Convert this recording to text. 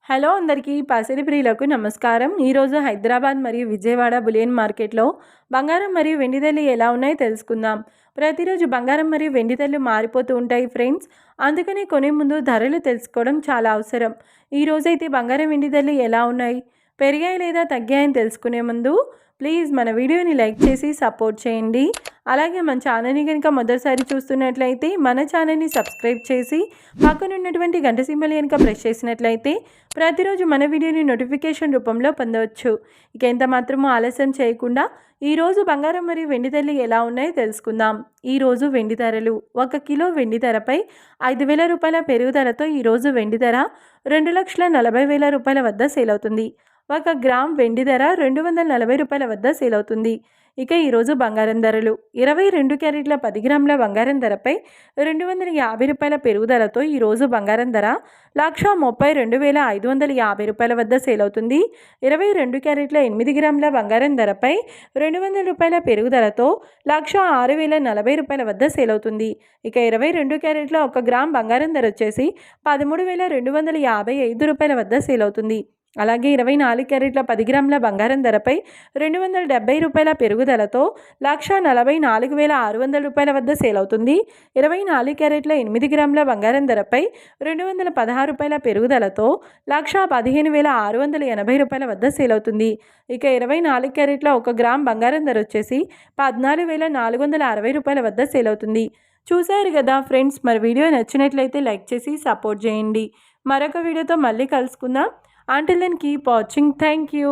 Hello అందరికీ పసిడి ప్రియులకు నమస్కారం. ఈరోజు హైదరాబాద్ మరియు విజయవాడ బులియన్ మార్కెట్లో బంగారం మరియు వెండి ధరలు ఎలా ఉన్నాయో తెలుసుకుందాం. ప్రతిరోజు బంగారం మరియు వెండి ధరలు మారిపోతూ ఉంటాయి ఫ్రెండ్స్. అందుకని కొనే ముందు ధరలు తెలుసుకోవడం చాలా అవసరం. ఈరోజైతే బంగారం వెండి ధరలు ఎలా ఉన్నాయి, పెరిగాయి లేదా తగ్గాయని తెలుసుకునే ముందు ప్లీజ్ మన వీడియోని లైక్ చేసి సపోర్ట్ చేయండి. అలాగే మన ఛానల్ని కనుక మొదటిసారి చూస్తున్నట్లయితే మన ఛానల్ని సబ్స్క్రైబ్ చేసి పక్కన ఉన్నటువంటి గంట సింబల్ కనుక ప్రెస్ చేసినట్లయితే ప్రతిరోజు మన వీడియోని నోటిఫికేషన్ రూపంలో పొందవచ్చు. ఇక ఎంత మాత్రమూ ఆలస్యం చేయకుండా ఈరోజు బంగారం మరియు వెండి ధరలు ఎలా ఉన్నాయో తెలుసుకుందాం. ఈరోజు వెండి ధరలు 1 కిలో వెండి ధరపై 5,000 రూపాయల పెరుగుదలతో ఈరోజు వెండి ధర 2,40,000 రూపాయల వద్ద సేల్ అవుతుంది. 1 గ్రామ్ వెండి ధర 240 రూపాయల వద్ద సేల్ అవుతుంది. ఇక ఈరోజు బంగారం ధరలు 22 క్యారెట్ల 10 గ్రాముల బంగారం ధరపై 250 రూపాయల పెరుగుదలతో ఈరోజు బంగారం ధర 1,32,550 రూపాయల వద్ద సేల్ అవుతుంది. 22 క్యారెట్ల 8 గ్రాముల బంగారం ధరపై 200 రూపాయల పెరుగుదలతో 1,06,040 రూపాయల వద్ద సేల్ అవుతుంది. ఇక 22 క్యారెట్ల 1 గ్రామ్ బంగారం ధర వచ్చేసి 13,255 రూపాయల వద్ద సేల్ అవుతుంది. అలాగే 24 క్యారెట్ల 10 గ్రాముల బంగారం ధరపై 270 రూపాయల పెరుగుదలతో 1,44,600 రూపాయల వద్ద సేల్ అవుతుంది. 24 క్యారెట్ల 8 గ్రాముల బంగారం ధరపై 216 రూపాయల పెరుగుదలతో 1,15,680 రూపాయల వద్ద సేల్ అవుతుంది. ఇక 24 క్యారెట్ల 1 గ్రామ్ బంగారం ధర వచ్చేసి 14,460 రూపాయల వద్ద సేల్ అవుతుంది. చూశారు కదా ఫ్రెండ్స్, మరి వీడియో నచ్చినట్లయితే లైక్ చేసి సపోర్ట్ చేయండి. మరొక వీడియోతో మళ్ళీ కలుసుకుందాం. Until then, keep watching. Thank you.